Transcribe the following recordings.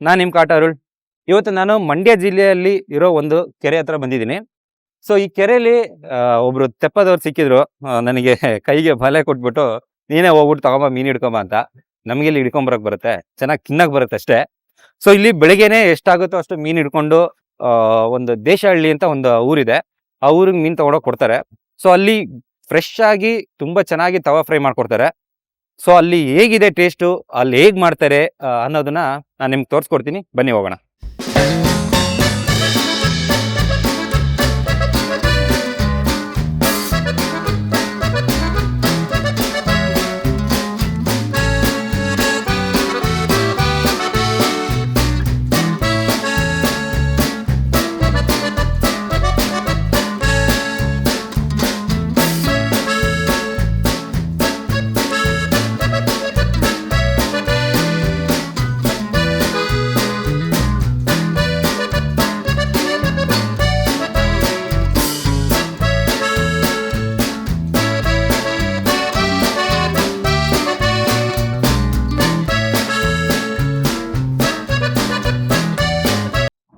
ನಾನು ನಿಮ್ಮ ಕಾಟ ಅರುಳ್. ಇವತ್ತು ನಾನು ಮಂಡ್ಯ ಜಿಲ್ಲೆಯಲ್ಲಿ ಇರೋ ಒಂದು ಕೆರೆ ಹತ್ರ ಬಂದಿದ್ದೀನಿ. ಸೊ ಈ ಕೆರೆಯಲ್ಲಿ ಒಬ್ರು ತೆಪ್ಪದವ್ರು ಸಿಕ್ಕಿದ್ರು. ನನಗೆ ಕೈಗೆ ಬಲೆ ಕೊಟ್ಬಿಟ್ಟು ನೀನೇ ಹೋಗ್ಬಿಟ್ಟು ತಗೊಂಬ ಮೀನು ಹಿಡ್ಕೊಂಬ ಅಂತ. ನಮಗೆ ಇಲ್ಲಿ ಹಿಡ್ಕೊಂಬರಕ್ ಬರುತ್ತೆ, ಚೆನ್ನಾಗಿ ತಿನ್ನಕ್ ಬರುತ್ತೆ ಅಷ್ಟೇ. ಸೊ ಇಲ್ಲಿ ಬೆಳಿಗ್ಗೆನೆ ಎಷ್ಟಾಗುತ್ತೋ ಅಷ್ಟು ಮೀನು ಹಿಡ್ಕೊಂಡು ಒಂದು ದೇಶಹಳ್ಳಿ ಅಂತ ಒಂದು ಊರಿದೆ, ಆ ಊರಿಗೆ ಮೀನು ತಗೊಂಡೋಗಿ ಕೊಡ್ತಾರೆ. ಸೊ ಅಲ್ಲಿ ಫ್ರೆಶ್ ಆಗಿ ತುಂಬಾ ಚೆನ್ನಾಗಿ ತವಾ ಫ್ರೈ ಮಾಡ್ಕೊಡ್ತಾರೆ. ಸೊ ಅಲ್ಲಿ ಹೇಗಿದೆ ಟೇಸ್ಟು, ಅಲ್ಲಿ ಹೇಗ್ ಮಾಡ್ತಾರೆ ಅನ್ನೋದನ್ನ ನಾನು ನಿಮ್ಗೆ ತೋರಿಸ್ಕೊಡ್ತೀನಿ. ಬನ್ನಿ ಹೋಗೋಣ.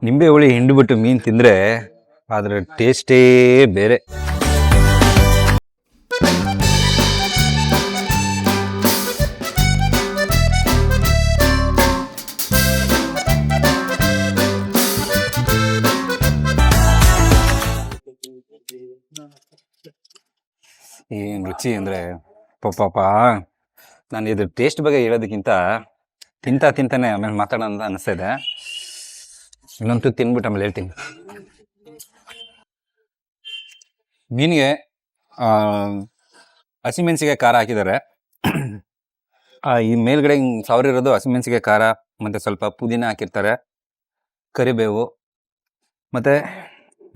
ನಿಂಬೆ ಹುಳಿ ಹಿಂಡ್ಬಿಟ್ಟು ಮೀನು ತಿಂದರೆ ಅದರ ಟೇಸ್ಟೇ ಬೇರೆ. ಏನು ರುಚಿ ಅಂದರೆ ಪಾಪ. ನಾನು ಇದ್ರ ಟೇಸ್ಟ್ ಬಗ್ಗೆ ಹೇಳೋದಕ್ಕಿಂತ ತಿಂತಾನೆ ಆಮೇಲೆ ಮಾತಾಡೋಣ ಅಂತ ಅನಿಸ್ತಾ ಇದೆ. ಇನ್ನೊಂದು ತಿನ್ಬಿಟ್ಟು ಆಮೇಲೆ ಹೇಳ್ತೀನಿ. ಮೀನಿಗೆ ಹಸಿಮೆಣಸಿಗೆ ಖಾರ ಹಾಕಿದ್ದಾರೆ. ಈ ಮೇಲ್ಗಡೆ ಸಾವಿರಿರೋದು ಹಸಿಮೆಣಸಿಗೆ ಖಾರ, ಮತ್ತು ಸ್ವಲ್ಪ ಪುದೀನ ಹಾಕಿರ್ತಾರೆ, ಕರಿಬೇವು, ಮತ್ತು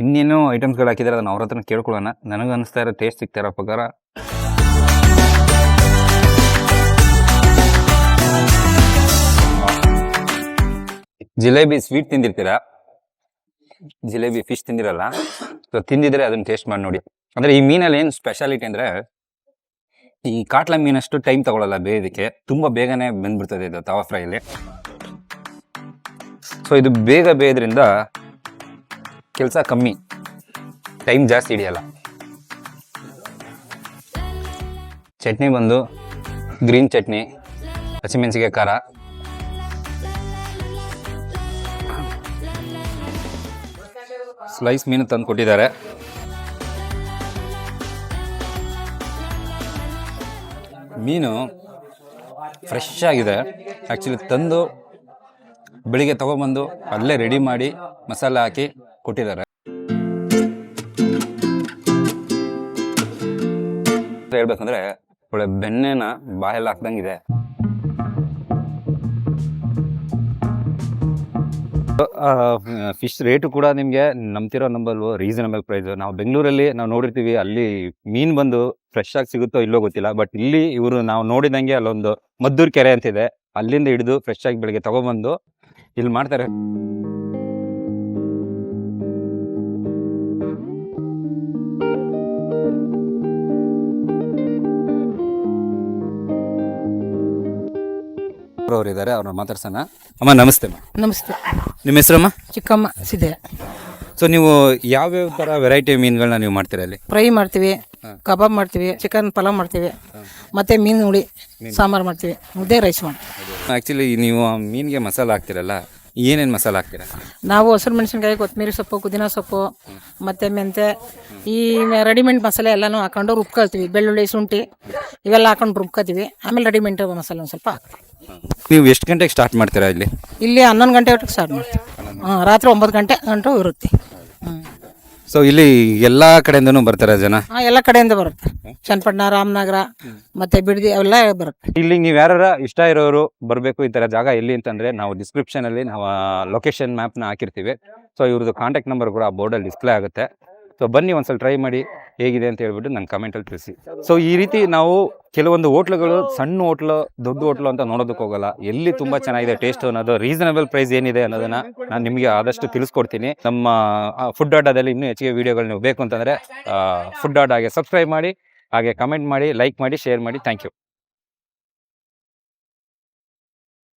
ಇನ್ನೇನು ಐಟಮ್ಸ್ಗಳು ಹಾಕಿದ್ದಾರೆ. ಅದನ್ನು ಅವ್ರ ಹತ್ರ ಕೇಳ್ಕೊಳ್ಳೋಣ. ನನಗೆ ಅನಿಸ್ತಾ ಇರೋ ಟೇಸ್ಟ್ ಸಿಗ್ತಾ ಇರೋ ಪ್ರಕಾರ ಜಿಲೇಬಿ ಸ್ವೀಟ್ ತಿಂದಿರ್ತೀರಾ, ಜಿಲೇಬಿ ಫಿಶ್ ತಿಂದಿರಲ್ಲ. ಸೊ ತಿಂದಿದ್ರೆ ಅದನ್ನ ಟೇಸ್ಟ್ ಮಾಡಿ ನೋಡಿ. ಅಂದ್ರೆ ಈ ಮೀನಲ್ಲಿ ಏನು ಸ್ಪೆಷಾಲಿಟಿ ಅಂದ್ರೆ, ಈ ಕಾಟ್ಲಾ ಮೀನಷ್ಟು ಟೈಮ್ ತಗೊಳ್ಳಲ್ಲ ಬೇಯೋದಕ್ಕೆ, ತುಂಬಾ ಬೇಗನೆ ಬೆಂದ್ಬಿಡ್ತದೆ ಇದು ತವಾ ಫ್ರೈಲಿ. ಸೊ ಇದು ಬೇಗ ಬೇಯೋದ್ರಿಂದ ಕೆಲಸ ಕಮ್ಮಿ, ಟೈಮ್ ಜಾಸ್ತಿ ಹಿಡಿಯಲ್ಲ. ಚಟ್ನಿ ಬಂದು ಗ್ರೀನ್ ಚಟ್ನಿ, ಹಸಿಮೆಣಸಿಗೆ ಖಾರ, ಸ್ಲೈಸ್ ಮೀನು ತಂದು ಕೊಟ್ಟಿದ್ದಾರೆ. ಮೀನು ಫ್ರೆಶ್ ಆಗಿದೆ. ಆ್ಯಕ್ಚುಲಿ ತಂದು ಬೆಳಿಗ್ಗೆ ತಗೊಬಂದು ಅಲ್ಲೇ ರೆಡಿ ಮಾಡಿ ಮಸಾಲೆ ಹಾಕಿ ಕೊಟ್ಟಿದ್ದಾರೆ. ಹೇಳ್ಬೇಕಂದ್ರೆ ಒಳ್ಳೆ ಬೆಣ್ಣೆನ ಬಾಯಲ್ಲಿ ಹಾಕ್ದಂಗಿದೆ. ಫಿಶ್ ರೇಟು ಕೂಡ ನಿಮಗೆ ನಂಬ್ತಿರೋ ನಂಬಲ್ವೋ ರೀಸನಬಲ್ ಪ್ರೈಸ್. ನಾವು ಬೆಂಗಳೂರಲ್ಲಿ ನಾವು ನೋಡಿರ್ತೀವಿ, ಅಲ್ಲಿ ಮೀನು ಬಂದು ಫ್ರೆಶ್ ಆಗಿ ಸಿಗುತ್ತೋ ಇಲ್ಲೋ ಗೊತ್ತಿಲ್ಲ. ಬಟ್ ಇಲ್ಲಿ ಇವರು ನಾವು ನೋಡಿದಂಗೆ ಅಲ್ಲೊಂದು ಮದ್ದೂರು ಕೆರೆ ಅಂತಿದೆ, ಅಲ್ಲಿಂದ ಹಿಡಿದು ಫ್ರೆಶ್ ಆಗಿ ಬೆಳಿಗ್ಗೆ ತಗೊಬಂದು ಇಲ್ಲಿ ಮಾಡ್ತಾರೆ. ಅವರಿದ್ದಾರೆ, ಅವ್ರನ್ನ ಮಾತಾಡ್ಸೋಣ. ಅಮ್ಮ ನಮಸ್ತೆ. ನಮಸ್ತೆ. ನಿಮ್ಮ ಹೆಸರಮ್ಮ? ಚಿಕ್ಕಮ್ಮ ಸಿದ್ದಯ್ಯ. ಸೊ ನೀವು ಯಾವ್ಯಾವ ಥರ ವೆರೈಟಿ ಮೀನುಗಳನ್ನ ನೀವು ಮಾಡ್ತೀರಾ ಇಲ್ಲಿ? ಫ್ರೈ ಮಾಡ್ತೀವಿ, ಕಬಾಬ್ ಮಾಡ್ತೀವಿ, ಚಿಕನ್ ಪಲಾವ್ ಮಾಡ್ತೀವಿ, ಮತ್ತೆ ಮೀನು ಹುಳಿ ಸಾಂಬಾರು ಮಾಡ್ತೀವಿ, ಮುದ್ದೆ ರೈಸ್ ಮಾಡ್ತೀವಿ. ಆ್ಯಕ್ಚುಲಿ ನೀವು ಮೀನಿಗೆ ಮಸಾಲೆ ಹಾಕ್ತಿರಲ್ಲ, ಏನೇನು ಮಸಾಲೆ ಹಾಕ್ತೀರಾ? ನಾವು ಹಸಿರು ಮೆಣಸಿನ್ಕಾಯಿ, ಕೊತ್ತಂಬರಿ ಸೊಪ್ಪು, ಪುದೀನ ಸೊಪ್ಪು, ಮತ್ತು ಮೆಂತೆ, ಈ ರೆಡಿಮೇಡ್ ಮಸಾಲೆ ಎಲ್ಲನೂ ಹಾಕೊಂಡು ರುಬ್ಕೊಳ್ತೀವಿ. ಬೆಳ್ಳುಳ್ಳಿ, ಶುಂಠಿ ಇವೆಲ್ಲ ಹಾಕೊಂಡು ರುಬ್ಕೊತೀವಿ. ಆಮೇಲೆ ರೆಡಿಮೇಡ್ ಮಸಾಲೆ ಒಂದು ಸ್ವಲ್ಪ ಹಾಕ್ತೀವಿ. ನೀವು ಎಷ್ಟು ಗಂಟೆಗೆ ಸ್ಟಾರ್ಟ್ ಮಾಡ್ತೀರಾ ಇಲ್ಲಿ? ಇಲ್ಲಿ 11 ಗಂಟೆ ಒಟ್ಟಿಗೆ ಸ್ಟಾರ್ಟ್ ಮಾಡ್ತೀವಿ. ರಾತ್ರಿ 9 ಗಂಟೆ ಗಂಟು ಇರುತ್ತೆ. ಸೊ ಇಲ್ಲಿ ಎಲ್ಲ ಕಡೆಯಿಂದನೂ ಬರ್ತಾರೆ ಜನ? ಎಲ್ಲ ಕಡೆಯಿಂದ ಬರುತ್ತೆ. ಚನ್ನಪಟ್ಟಣ, ರಾಮನಗರ, ಮತ್ತೆ ಬಿಡದಿ ಅವೆಲ್ಲ ಬರುತ್ತೆ. ಇಲ್ಲಿ ನೀವು ಯಾರ ಇಷ್ಟ ಇರೋರು ಬರಬೇಕು ಈ ಥರ ಜಾಗ ಎಲ್ಲಿ ಅಂತಂದರೆ, ನಾವು ಡಿಸ್ಕ್ರಿಪ್ಷನಲ್ಲಿ ನಾವು ಲೊಕೇಶನ್ ಮ್ಯಾಪ್ನ ಹಾಕಿರ್ತೀವಿ. ಸೊ ಇವ್ರದ್ದು ಕಾಂಟ್ಯಾಕ್ಟ್ ನಂಬರ್ ಕೂಡ ಆ ಬೋರ್ಡಲ್ಲಿ ಡಿಸ್ಪ್ಲೇ ಆಗುತ್ತೆ. ಸೊ ಬನ್ನಿ ಒಂದ್ಸಲ ಟ್ರೈ ಮಾಡಿ ಹೇಗಿದೆ ಅಂತ ಹೇಳ್ಬಿಟ್ಟು ನನ್ನ ಕಮೆಂಟಲ್ಲಿ ತಿಳಿಸಿ. ಸೊ ಈ ರೀತಿ ನಾವು ಕೆಲವೊಂದು ಹೋಟ್ಲುಗಳು, ಸಣ್ಣ ಹೋಟ್ಲು, ದೊಡ್ಡ ಹೋಟ್ಲು ಅಂತ ನೋಡೋದಕ್ಕೆ ಹೋಗಲ್ಲ. ಎಲ್ಲಿ ತುಂಬ ಚೆನ್ನಾಗಿದೆ ಟೇಸ್ಟ್ ಅನ್ನೋದು, ರೀಸನಬಲ್ ಪ್ರೈಸ್ ಏನಿದೆ ಅನ್ನೋದನ್ನ ನಾನು ನಿಮಗೆ ಆದಷ್ಟು ತಿಳಿಸ್ಕೊಡ್ತೀನಿ. ನಮ್ಮ ಫುಡ್ ಅಡ್ಡಾದಲ್ಲಿ ಇನ್ನೂ ಹೆಚ್ಚಿಗೆ ವೀಡಿಯೋಗಳು ನೀವು ಬೇಕು ಅಂತಂದರೆ ಫುಡ್ ಅಡ್ಡಾಗೆ ಸಬ್ಸ್ಕ್ರೈಬ್ ಮಾಡಿ, ಹಾಗೆ ಕಮೆಂಟ್ ಮಾಡಿ, ಲೈಕ್ ಮಾಡಿ, ಶೇರ್ ಮಾಡಿ. Thank you.